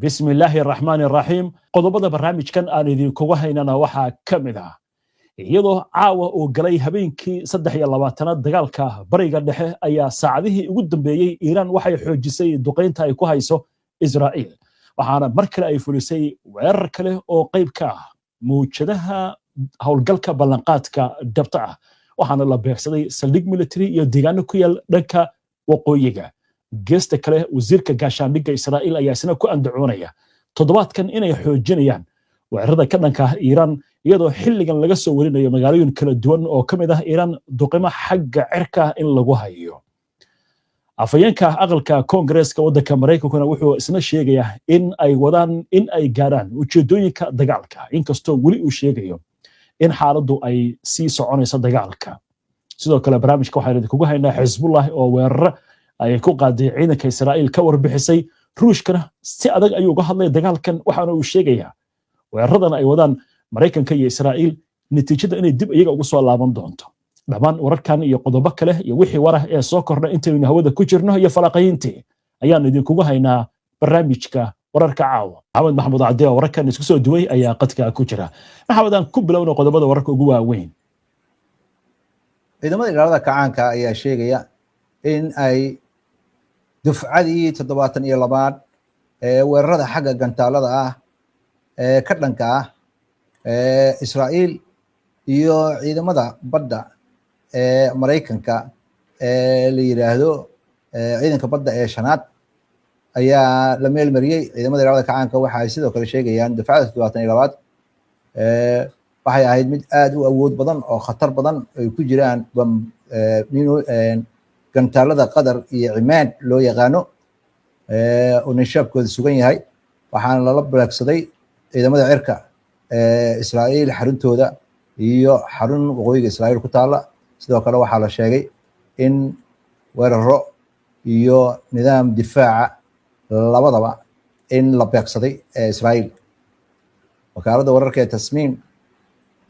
بسم الله الرحمن الرحيم qodobada barnaamijkan aan idinkugu haynana waxaa ka mid ah iyadoo caawa uu galay habeenkii 23aad dagaalka bariga dhexe ayaa saacadihii ugu dambeeyay Iiraan waxay xoojisay duqeynta ay ku hayso Israa'iil waxaana mar kale ay fulisay weerar kale oo qayb ka ah muujadaha howlgalka ballanqaadka dhabta ah waxaana la beegsaday saldhig military iyo deegaano ku yaal dhanka waqooyiga geesta kale wasiirka gaashaandhigga Israa'iil ayaa isna ku andacoonaya toddobaadkan inay xoojinayaan weerarada ka dhanka ah Iiraan iyadoo xilligan laga soo warinayo magaalooyin kala duwan oo ka mid ah Iiraan duqeymo xagga cirka in lagu hayo afayeenka aqalka Koongareeska waddanka Mareykankuna wuxuu isna sheegayaa in ay gaaraan ujeedooyinka dagaalka inkastoo weli uu sheegayo in xaaladdu ay sii soconayso dagaalka sidoo kale barnaamijka waxaan idinkugu haynaa Xisbullah oo weerar ay ku qaaday ciidanka Israa'iil ka warbixisay ruushkana si adag ayuu uga hadlay dagaalkan waxaana uu sheegayaa weeraradan ay wadaan Mareykanka iyo Israa'iil natiijada inay dib iyaga ugu soo laaban doonto dhamaan wararkan iyo qodobo kale iyo wixii warah ee soo kordhay intaynu hawada ku jirno iyo falaqayntii ayaan idinkugu haynaa barnaamijka wararka caawa Maxamed Maxamuud Cadde wararkan isku soo duway ayaa qadka ku jira Maxamed aan ku bilowno qodobada wararka ugu waaweyn ciidamada ilaalada kacaanka ayaa sheegaya in ay dufcadii 72aad ee weerarada xagga gantaalada ah ee ka dhanka ah Israa'iil iyo ciidamada badda ee Mareykanka ee la yiraahdo ciidanka badda ee shanaad ayaa la meel mariyay ciidamada ilaalada kacaanka waxa ay sidoo kale sheegayaan dufcada 72aad waxay ahayd mid aad u awood badan oo khatar badan ay ku jiraan gantaalada qadar iyo cimaad loo yaqaano oo nishaabkooda sugan yahay waxaana lala beegsaday ciidamada cirka Israa'iil xaruntooda iyo xarun waqooyiga Israa'iil ku taala sidoo kale waxaa la sheegay in weeraro iyo nidaam difaaca labadaba in la beegsaday Israa'iil wakaaladda wararka ee Tasniim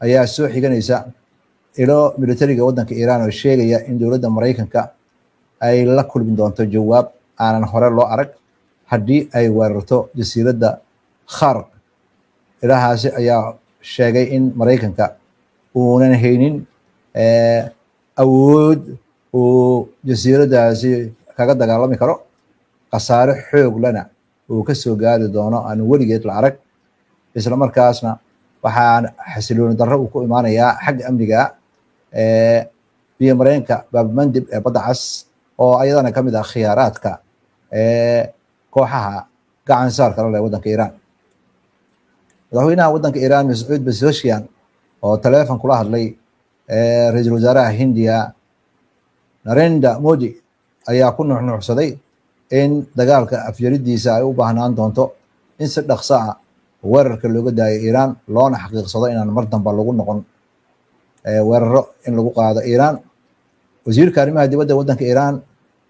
ayaa soo xiganaysa ilo militariga waddanka Iiraan oo sheegaya in dowladda Mareykanka ay la kulmin doonto jawaab aanan hore loo arag haddii ay weerarto jasiiradda Kharq ilahaasi ayaa sheegay in Mareykanka uunan haynin awood uu jasiiraddaasi kaga dagaalami karo khasaare xoog lana uu ka soo gaari doono aan weligeed la arag isla markaasna waxaan xasilooni darro uu ku imaanayaa xagga amniga biyo mareenka baabmandib ee badda cas oo ayadana ka mid ah khiyaaraadka kooxaha gacan saarka la leh waddanka Iiraan madaxweynaha waddanka Iiraan Mas'uud Pezeshkian oo telefoon kula hadlay ra'iisul wasaaraha Hindiya Narendra Modi ayaa ku nuuxnuuxsaday in dagaalka afjaridiisa ay u baahnaan doonto in si dhaqso ah weerarka looga daayo Iiraan loona xaqiiqsado inaan mar dambe lagu noqon weeraro in lagu qaado Iiraan wasiirka arrimaha dibadda waddanka Iiraan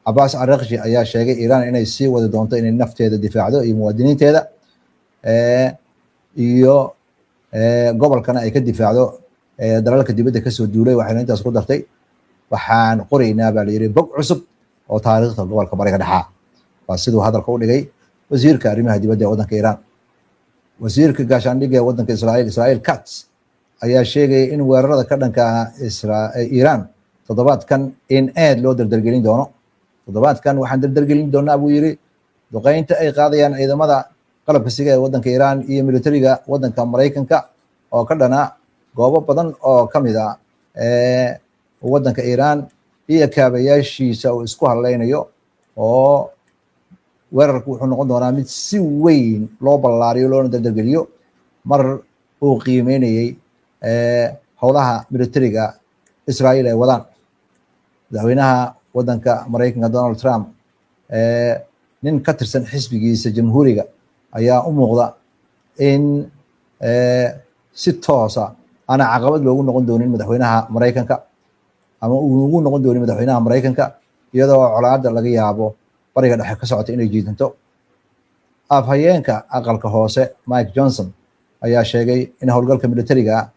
Abbas Araghchi ayaa sheegay Iiraan inay sii wadi doonto inay nafteeda difaacdo iyo muwaadiniinteeda iyo gobolkana ay ka difaacdo dalalka dibadda ka soo duulay waxayna intaas ku dartay waxaan qoraynaa baa la yiri bog cusub oo taariikhda gobolka bariga dhexe waa sidoo hadalka u dhigay wasiirka arrimaha dibadda ee waddanka Iiraan wasiirka gaashaandhigga waddanka Israa'iil Katz ayaa sheegay in weerarada ka dhanka Iiraan toddobaadkan in aad loo dardargelin doono toddobaadkan waxaan dardargelin doonaa buu yiri duqeynta ay qaadayaan ciidamada qalabka siga ee waddanka Iiraan iyo militariga waddanka Mareykanka oo ka dhana goobo badan oo ka mid ah waddanka Iiraan iyo kaabayaashiisa uu isku haleynayo oo weerarku wuxuu noqon doonaa mid si weyn loo ballaariyo loona dardargeliyo mar uu qiimeynayay howlaha militariga Israa'iil ay wadaan madaxweynaha waddanka Mareykanka Donald Trump nin ka tirsan xisbigiisa jamhuuriga ayaa u muuqda in si toosa ana caqabad loogu noqon doonin madaxweynaha Mareykanka ama uu ugu noqon doonin madaxweynaha Mareykanka iyadoo colaadda laga yaabo bariga dhexe ka socota inay jiidanto afhayeenka aqalka hoose Mike Johnson ayaa sheegay in howlgalka militariga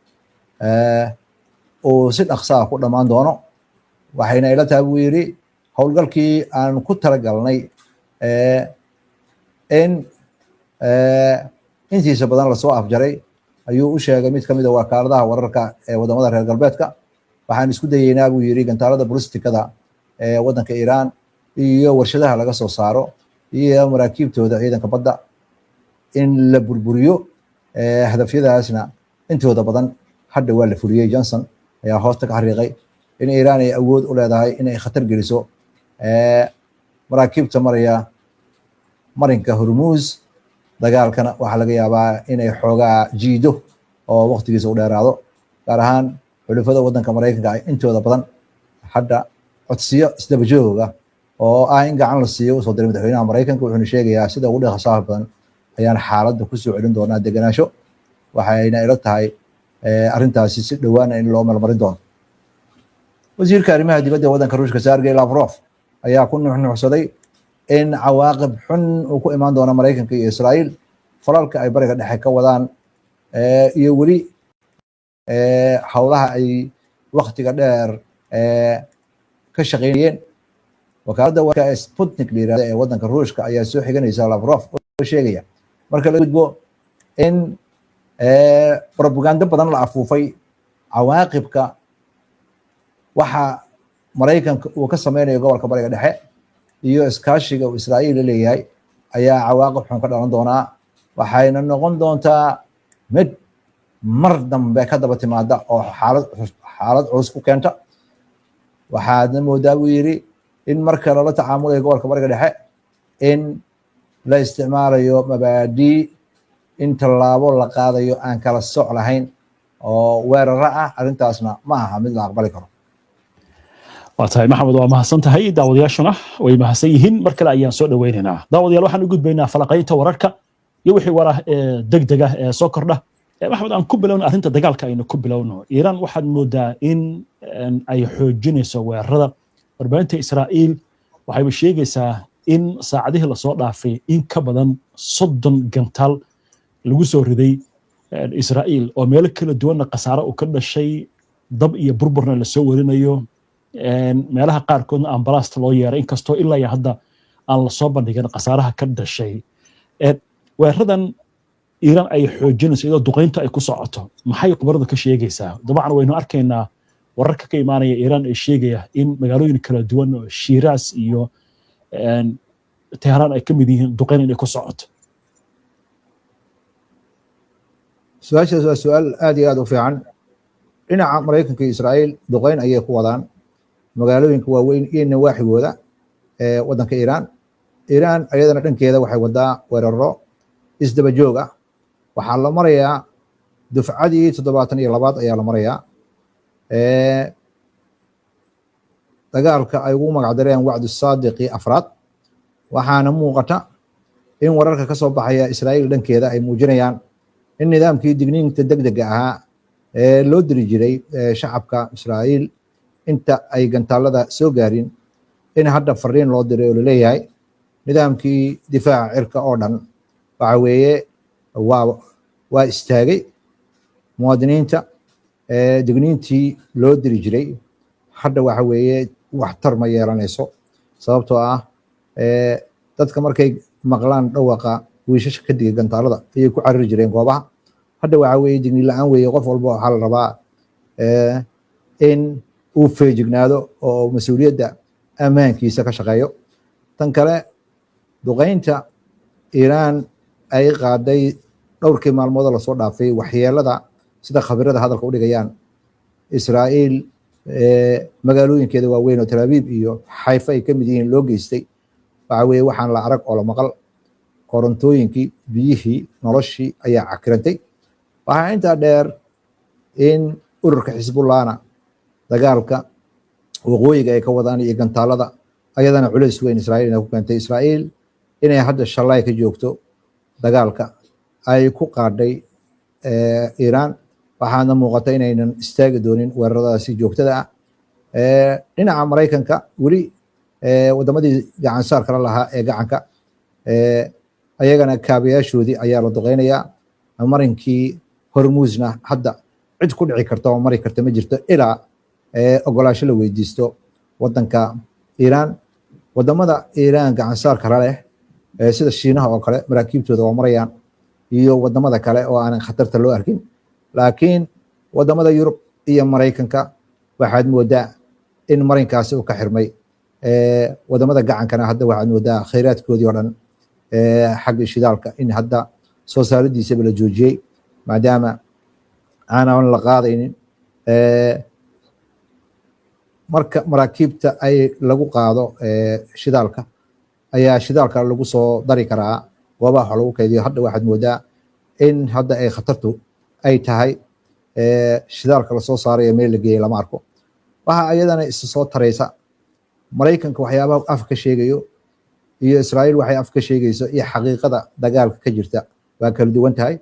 uu si dhaqso ah ku dhamaan doono waxayna ila tahay buu yiri howlgalkii aan ku talagalnay in intiisa badan lasoo afjaray ayuu u sheegay mid ka mid a wakaaladaha wararka ee wadamada reer galbeedka. waxaan isku dayeynaa buu yiri gantaalada ballistikada ee wadanka Iran iyo warshadaha laga soo saaro iyo maraakiibtooda ciidanka badda in la burburiyo. hadafyadaasna intooda badan hadda waa la fuliyay. Johnson ayaa hoosta ka xariiqay in Iran ay awood u leedahay inay khatar geliso maraakiibta maraya marinka Hormuz. dagaalkana waxaa laga yaabaa inay xoogaa jiido oo waqtigiisa u dheeraado, gaar ahaan xulafada wadanka Mareykanka ay intooda badan hadda codsiyo isdaba jooga oo ah in gacan la siiyo usoo diray madaxweynaha Mareykanka. wuxuuna sheegayaa sida ugu dhaqsaha badan ayaan xaaladda kusoo celin doonaa degenaansho. waxayna ila tahay arrintaasi si dhowaana in loo malmarin doono. wasiirka arrimaha dibadda wadanka Ruushka Sergey Lavrov ayaa ku nuuxnuuxsaday in cawaaqib xun uu ku imaan doono Mareykanka iyo Israa'iil falalka ay bariga dhexe ka wadaan iyo weli howlaha ay waqtiga dheer ka shaqeynayeen. wakaaladda warka Sputnik la yiraahdo ee wadanka Ruushka ayaa soo xiganaysa Lavrov oo sheegaya marka la gudbo in propaganda badan la afuufay cawaaqibka waxa Mareykanka uu ka sameynayo gobolka bariga dhexe iyo iskaashiga uu Israa'iil leeyahay ayaa cawaaqib xun ka dhalan doonaa. waxayna noqon doontaa mid mar dambe ka daba timaada oo xaalad culus ku keenta. waxaadna moodaa buu yiri in marka lala tacaamulayo gobolka bariga dhexe in la isticmaalayo mabaadii in tallaabo la qaadayo aan kala soc lahayn oo weeraro ah. arrintaasna ma aha mid la aqbali karo. waatahay maxamed, waa mahadsan tahay. daawadayaashuna way mahadsan yihiin. mar kale ayaan soo dhaweynaynaa. daawadayaal waxaan u gudbaynaa falaqaynta wararka iyo wixii warah degdega ee soo kordha. maxamed, aan ku bilowno arrinta dagaalka aynu ku bilowno. Iiraan waxaad moodaa in ay xoojinayso weerarada. warbaahinta Israa'iil waxayba sheegaysaa in saacadihii lasoo dhaafay in ka badan 30 gantaal lagu soo riday Israa'iil oo meelo kala duwanna khasaare u ka dhashay, dab iyo burburna lasoo warinayo. meelaha qaarkoodna ambalaasta loo yeeray, inkastoo ilaa hadda aan lasoo bandhigin khasaaraha ka dhashay. weeraradan Iiraan ay xoojinayso iyadoo duqeynta ay ku socoto, maxay khubaradu ka sheegaysaa? dabcan waynu arkaynaa wararka ka imaanaya Iiraan ee sheegaya in magaalooyin kala duwan oo Shiiraas iyo Teheraan ay ka mid yihiin duqeyn inay ku socoto. su-aashaas waa su-aal aad iyo aad u fiican. dhinaca Mareykanka iyo Israa'iil duqeyn ayay ku wadaan magaalooyinka waaweyn iyo nawaaxigooda ee wadanka Iiraan. Iiraan ayadana dhankeeda waxay wadaa weeraro isdaba joog ah. waxaa la marayaa dufcadii 72 ayaa la marayaa. dagaalka ay ugu magacdareen wacdu saadiqi afraad. waxaana muuqata in wararka ka soo baxaya Israa'iil dhankeeda ay muujinayaan in nidaamkii digniinta degdega ahaa ee loo diri jiray shacabka Israa'iil inta ay gantaalada soo gaarin in hadda fariin loo diray oo laleeyahay nidaamkii difaaca cirka oo dhan waxa weeye waa istaagay. muwaadiniinta digniintii loo diri jiray hadda waxa weeye waxtar ma yeelanayso, sababtoo ah dadka markay maqlaan dhawaqa wiishashka ka digay gantaalada ayay ku cariri jireen goobaha. hadda waxa weeye digniin la-aan weeye. qof walba waxaa la rabaa in uu feejignaado oo mas-uuliyadda ammaankiisa ka shaqeeyo. tan kale, duqeynta Iiraan ay qaaday dhowrkii maalmood lasoo dhaafay, waxyeelada sida khabirada hadalka u dhigayaan Israa'iil magaalooyinkeeda waaweyn oo Tel Aviv iyo Xayfa ay ka mid yihiin loo geystay. waxa weeye waxaan la arag oo la maqal. korontooyinkii, biyihii, noloshii ayaa cakirantay. waxaa intaa dheer in ururka Xisbullahna dagaalka waqooyiga ay ka wadaan iyo gantaalada ayadana culays weyn Israa'iil inay ku keentay. Israa'iil inay hadda shalay ka joogto dagaalka ay ku qaadhay Iiraan, waxaana muuqata inaynan istaagi doonin weeraradaasi joogtada ah. dhinaca Mareykanka weli wadamadii gacan saar kala lahaa ee gacanka ayagana kaabayaashoodii ayaa la duqeynayaa. marinkii Hormuzna hadda cid ku dhici karta oo mari karta ma jirto ilaa ogolaasho la weydiisto wadanka Iiraan. wadamada Iiraan gacan saar kala leh sida Shiinaha oo kale maraakiibtooda waa marayaan iyo wadamada kale oo aanan khatarta loo arkin. laakiin wadamada Yurub iyo Mareykanka waxaad moodaa in marinkaasi uu ka xirmay. wadamada gacankana hadda waxaad moodaa khayraadkoodii oo dhan xagga shidaalka in hadda soo saaridiisaba la joojiyey maadaama aanan la qaadaynin. marka maraakiibta ay lagu qaado shidaalka ayaa shidaalka lagu soo dari karaa goobaha wax lagu kaydiyo. hadda waxaad moodaa in hadda ay khatartu ay tahay shidaalka lasoo saarayo meel la geeyey lama arko. waxa ayadana isu soo taraysa Mareykanka waxyaabaha af ka sheegayo iyo Israa'iil waxay af ka sheegayso iyo xaqiiqada dagaalka ka jirta waa kala duwan tahay.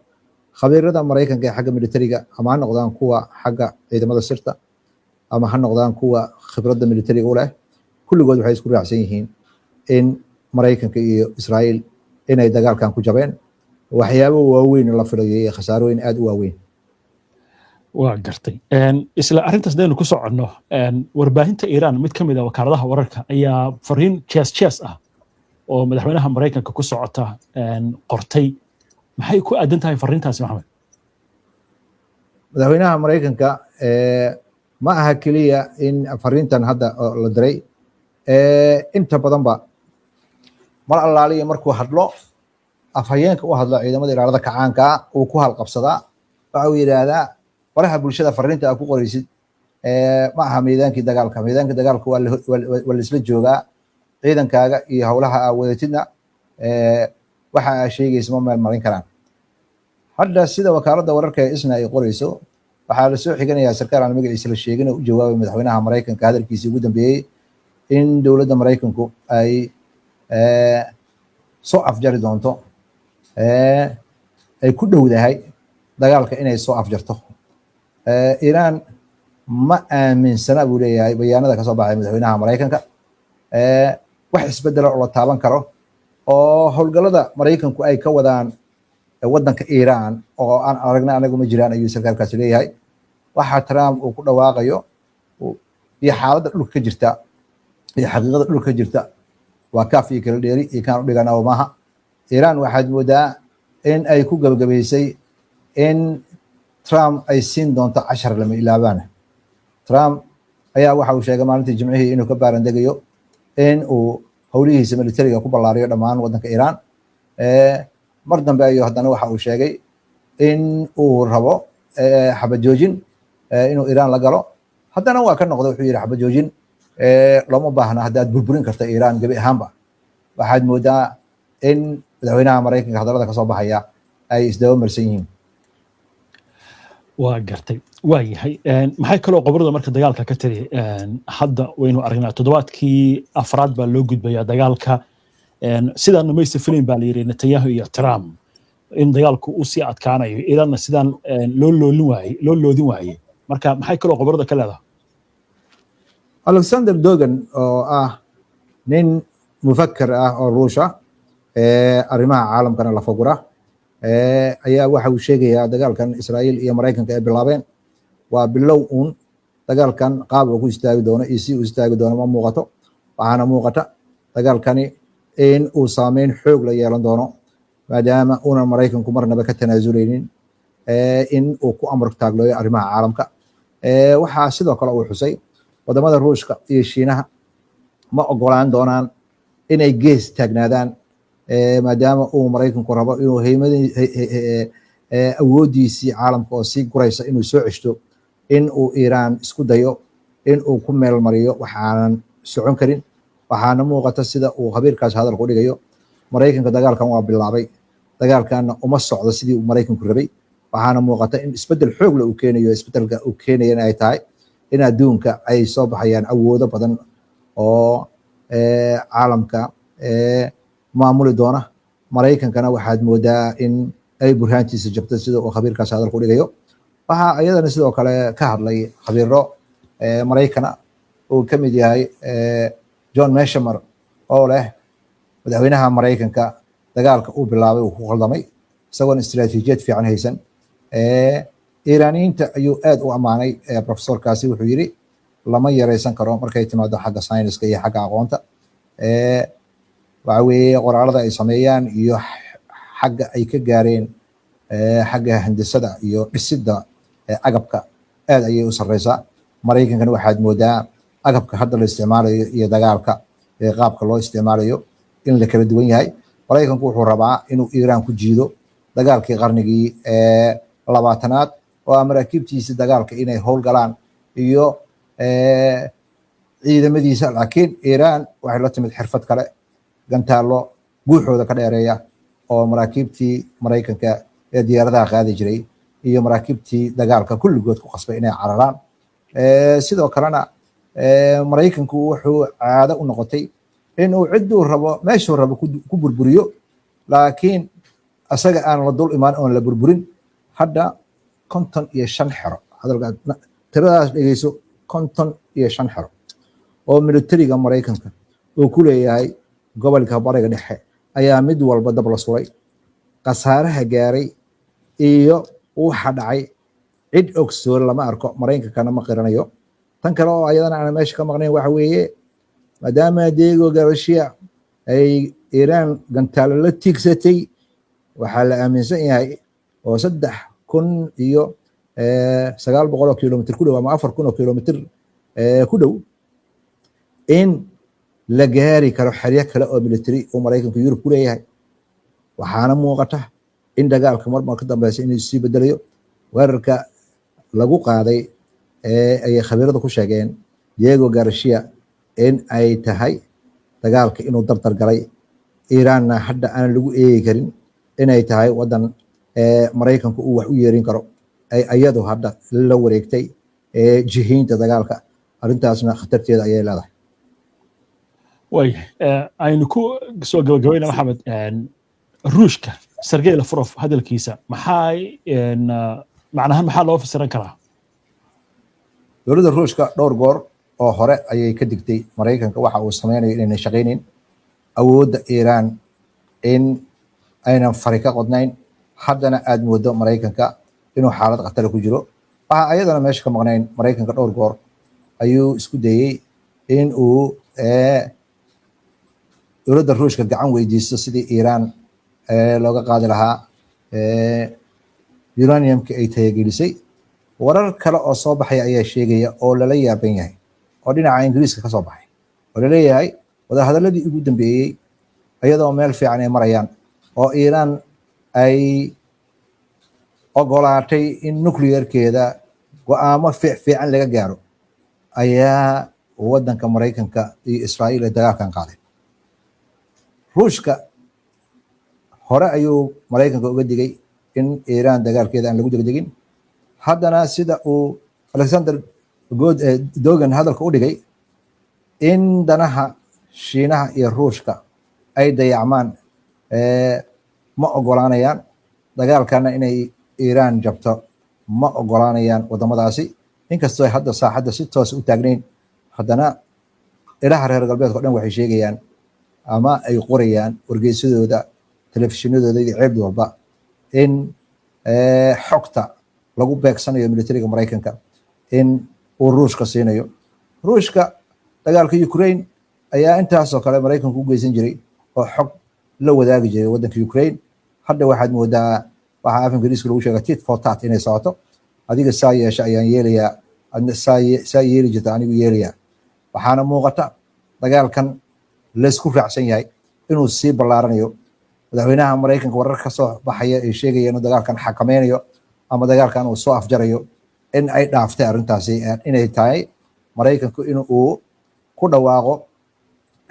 khabiirada Mareykanka ee xagga militariga ama ha noqdaan kuwa xagga ciidamada sirta ama ha noqdaan kuwa khibradda militariga u leh, kulligood waxay isku raacsan yihiin in Mareykanka iyo Israa'iil inay dagaalkan ku jabeen. waxyaabo waaweyn la filayay iyo khasaarooyin aad u waaweyn. waa gartay. isla arrintaas daynu ku soconno, warbaahinta Iiraan mid ka mid ah wakaaladaha wararka ayaa fariin jees ah oo madaxweynaha Mareykanka ku socota qortay. maxay ku aadan tahay fariintaasi Maxamed? madaxweynaha Mareykanka ma aha keliya in fariintan hadda la diray, inta badanba mar allaaliya markuu hadlo afhayeenka u hadlo ciidamada ilaalada kacaanka uu ku halqabsadaa. waxa uu yidhaahdaa faraha bulshada fariinta aad ku qoraysid ma aha meedaankii dagaalka. meedaankii dagaalka waa la isla joogaa. ciidankaaga iyo howlaha aa wadatidna waxa aa sheegaysa ma meel marin karaan. hadda sida wakaaladda wararka ee ISNA ay qorayso, waxaa lasoo xiganayaa sarkaal aan magaciisa la sheegin oo u jawaabay madaxweynaha Mareykanka hadalkiisii ugu dambeeyey in dowladda Mareykanku ay soo afjari doonto, ay ku dhowdahay dagaalka inay soo afjarto. Iiraan ma aaminsana buu leeyahay bayaanada ka soo baxay madaxweynaha Mareykanka wax isbedelo oo la taaban karo oo howlgallada Mareykanku ay ka wadaan waddanka Iiraan oo aan aragnay anagu ma jiraan ayuu sarkaalkaasi leeyahay. waxa Trump uu ku dhawaaqayo iyo xaaladda dhulka ka jirta iyo xaqiiqada dhulka ka jirta waa kaaf iyo kala dheeri iyo kaan u dhiganayo maaha. Iiraan waxaad moodaa in ay ku gabagabaysay in Trump ay siin doonto 10 lama ilaabaan. Trump ayaa waxa uu sheegay maalintii Jimcihii inuu ka baarandegayo in uu howlihiisa militariga ku ballaariyo dhammaan waddanka Iiraan. mar dambe ayuu haddana waxa uu sheegay in uu rabo xabad joojin inuu Iiraan la galo. haddana waa ka noqday, wuxuu yidhi xabad joojin looma baahna haddaad burburin karta Iiraan gebi ahaanba. waxaad moodaa in madaxweynaha Mareykanka hadallada ka soo baxaya ay isdaba marsan yihiin. waa gartay. waa yahay. maxay kaloo qobrada marka dagaalka ka tiri? hadda waynu aragnaa toddobaadkii afraad baa loo gudbayaa dagaalka. sidaan maysa filim baa la yidhi Netanyahu iyo Trump in dagaalku uu sii adkaanayo, Iiraanna sidaan loo loodin waayey. marka maxay kaloo qobrada ka leedahay? Alexander Dogan oo ah nin mufakkir ah oo Ruusha arrimaha caalamkana la fogura ayaa waxa uu sheegayaa dagaalkan Israa'iil iyo Mareykanka ay bilaabeen waa bilow uun. dagaalkan qaab uu ku istaagi doono iyo si uu istaagi doono ma muuqato. waxaana muuqata dagaalkani in uu saameyn xoog la yeelan doono maadaama uunan Mareykanku marnaba ka tanaasuleynin in uu ku amar taaglooyo arrimaha caalamka. waxaa sidoo kale uu xusay wadamada Ruushka iyo Shiinaha ma ogolaan doonaan inay gees taagnaadaan maadaama uu Mareykanku rabo inuu awoodiisii caalamka oo sii guraysa inuu soo ceshto, in uu Iiraan isku dayo in uu ku meel mariyo waxaanan socon karin. waxaana muuqata sida uu khabiirkaas hadalku dhigayo, Mareykanka dagaalkan waa bilaabay, dagaalkanna uma socdo sidii uu Mareykanku rabay. waxaana muuqata in isbedel xoog leh uu keenayo. isbedelka uu keenayana ay tahay in adduunka ay soo baxayaan awoodo badan oo caalamka maamuli doona. Mareykankana waxaad moodaa in ay burhaantiisa jabto sida uu khabiirkaas hadalku dhigayo. waxaa iyadana sidoo kale ka hadlay khabiiro Mareykana uu ka mid yahay John Mearsheimer oo leh madaxweynaha Mareykanka dagaalka uu bilaabay uu ku khaldamay isagoon istiraatiijiyad fiican haysan. Iiraaniyiinta ayuu aad u ammaanay. Professorkaasi wuxuu yidhi lama yaraysan karo markay timaado xagga sayniska iyo xagga aqoonta. waxa weeye qoraalada ay sameeyaan iyo xagga ay ka gaareen xagga handisada iyo dhisidda agabka aad ayay u sareysaa. Maraykankana waxaad moodaa agabka hadda la isticmaalayo iyo dagaalka qaabka loo isticmaalayo in la kala duwan yahay. Maraykanku wuxuu rabaa inuu Iiraan ku jiido dagaalkii qarnigii 20aad oo maraakiibtiisa dagaalka inay howlgalaan iyo ciidamadiisa, laakiin Iiraan waxay la timid xirfad kale, gantaalo guuxooda ka dheereeya oo maraakiibtii Maraykanka ee diyaaradaha qaadi jiray iyo maraakiibtii dagaalka kulligood ku qasbay inay cararaan. Sidoo kalena Maraykanku wuxuu caado u noqotay inuu ciduu rabo meeshuu rabo ku burburiyo, laakiin asaga aan la dul imaan oon la burburin. Hadda 55 xero, tiradaas dhegeyso, 55 xero oo militariga Maraykanka uu ku leeyahay gobolka Bariga Dhexe ayaa mid walba dab la suray. Khasaaraha gaaray iyo waxa dhacay cid ogsoon lama arko, Maraykankana ma qiranayo. Tan kale oo ayadana aan meesha ka maqnayn waxa weeye maadaama Diego Garcia ay Iiraan gantaalo la tiigsatay, waxaa la aaminsan yahay oo 3,900 kilomitir ku dhow ama 4,000 kilomitir ku dhow in la gaari karo xeryo kale oo military oo Maraykanka Yurub ku leeyahay. Waxaana muuqata in dagaalka marmar ka dambeysay inuu sii bedelayo. Weerarka lagu qaaday ay khabiiradu ku sheegeen Diego Garcia in ay tahay dagaalka inuu dardar galay, Iiraanna hadda aan lagu eegi karin inay tahay wadan Maraykanku uu wax u yeerin karo, ay ayadu hadda la wareegtay jihaynta dagaalka. Arrintaasna khatarteeda ayay leedahay. way aynu ku soo gabagabayna Maxamed, ruushka Sergey Lavrov hadalkiisa macnahan maxaa loo fasiran karaa? Dowladda Ruushka dhowr goor oo hore ayay ka digtay Maraykanka waxa uu sameynayo inay shaqeyneen awoodda Iiraan in aynan fari ka qodnayn. Haddana aad moodo Maraykanka inuu xaalad khatar ku jiro. Waxa ayadana meesha ka maqnayn Maraykanka dhowr goor ayuu isku dayay in uu dowladda Ruushka gacan weydiisto sidii Iiraan looga qaadi lahaa uraniumka ay tayagelisay. Warar kale oo soo baxay ayaa sheegaya oo lala yaaban yahay oo dhinaca Ingiriiska ka soo baxay oo la leeyahay wadahadaladii ugu dambeeyay iyadoo meel fiican ay marayaan oo Iiraan ay ogolaatay in nuclearkeeda go'aamo fiican laga gaaro, ayaa wadanka Maraykanka iyo Israa'iil ay dagaalkan qaaday. Ruushka hore ayuu Maraykanka uga digay in Iiraan dagaalkeeda aan lagu degdegin. Haddana sida uu Alexander Dogan hadalka u dhigay in danaha Shiinaha iyo Ruushka ay dayacmaan ma ogolaanayaan, dagaalkana inay Iiraan jabto ma ogolaanayaan wadamadaasi. Inkastoo ay hadda saaxadda si toos u taagnayn, haddana ilaha reer galbeedka dhan waxay sheegayaan ama ay qorayaan wargeysadooda, telefishinadooda iyo ceeb walba in xogta lagu beegsanayo militariga Maraykanka in uu Ruushka siinayo. Ruushka dagaalka Ukraine ayaa intaasoo kale Maraykanku u geysan jiray oo xog la wadaagi jiray wadanka Ukraine. Hadda waxaad moodaa waxa af Ingiriiska lagu sheegay tit for tat inay socoto. Adiga saa yeesha ayaan yeelayaa, adna saa yeeli jirta anigu yeelayaa. Waxaana muuqata dagaalkan la isku raacsan yahay inuu sii ballaaranayo. Madaxweynaha Maraykanka warar ka soo baxaya ay sheegayaan inuu dagaalkan xakameynayo ama dagaalkan uu soo afjarayo, in ay dhaaftay arrintaasi inay tahay Maraykanku in uu ku dhawaaqo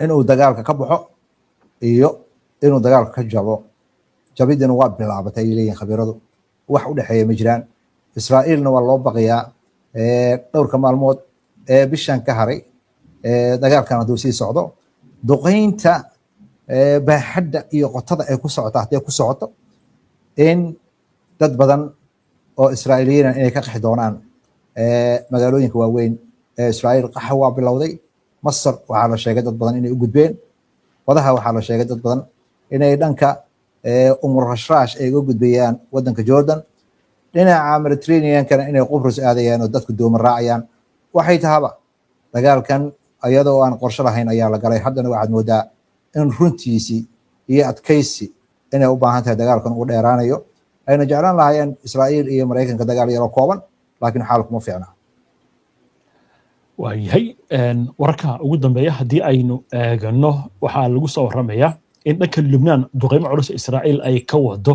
inuu dagaalka ka baxo iyo inuu dagaalka ka jabo. Jabidina waa bilaabatay ay leeyihiin khabiiradu, wax u dhexeeya ma jiraan. Israa'iilna waa loo baqayaa dhowrka maalmood bishan ka haray dagaalkan hadduu sii socdo, duqeynta baaxadda iyo qotada ay ku socoto haddii ku socoto in dad badan oo Israa'iiliyiin inay ka qaxi doonaan magaalooyinka waaweyn ee Israa'iil. Qaxa waa bilowday. Masar waxaa la sheegay dad badan inay u gudbeen. Wadaha waxaa la sheegay dad badan inay dhanka Rashrash ay uga gudbayaan wadanka Jordan. Dhinaca Mediterranean-kana inay Qubrus aadayaan oo dadku dooman raacayaan. Waxay tahaba dagaalkan ayadoo aan qorshe lahayn ayaa la galay. Haddana waxaad moodaa in runtiisii iyo adkaysi inay u baahan tahay dagaalkan uu dheeraanayo ayna jeclaan lahaayeen Israa'iil iyo Mareykanka dagaal yaro kooban laakiin xaalku ma fiicna waayahay wararka ugu dambeeya haddii aynu eegano waxaa lagu soo waramayaa in dhanka Lubnaan duqeymo culus Israa'iil ay ka wado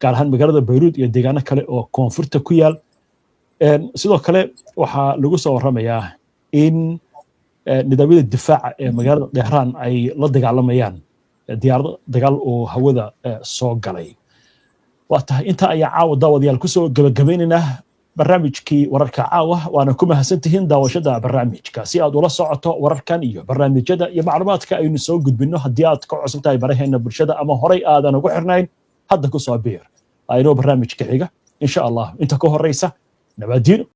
gaar ahaan magaalada Beirut iyo deegaano kale oo koonfurta ku yaal sidoo kale waxaa lagu soo waramayaa in nidaamyada difaaca ee magaalada Tehran ay la dagaalamayaan diyaarado dagaal oo hawada soo galay waa tahay inta ayaa caawa daawadayaal ku soo gabagabeynayna barnaamijkii wararka caawa waana ku mahadsantihiin daawashada barnaamijka si aad ula socoto wararkan iyo barnaamijyada iyo macluumaadka aynu soo gudbino haddii aad ka cusub tahay baraheena bulshada ama horay aadan ugu xirnayn hadda ku soo biir aynu barnaamijka xiga insha Allah inta ka horeysa nabadiin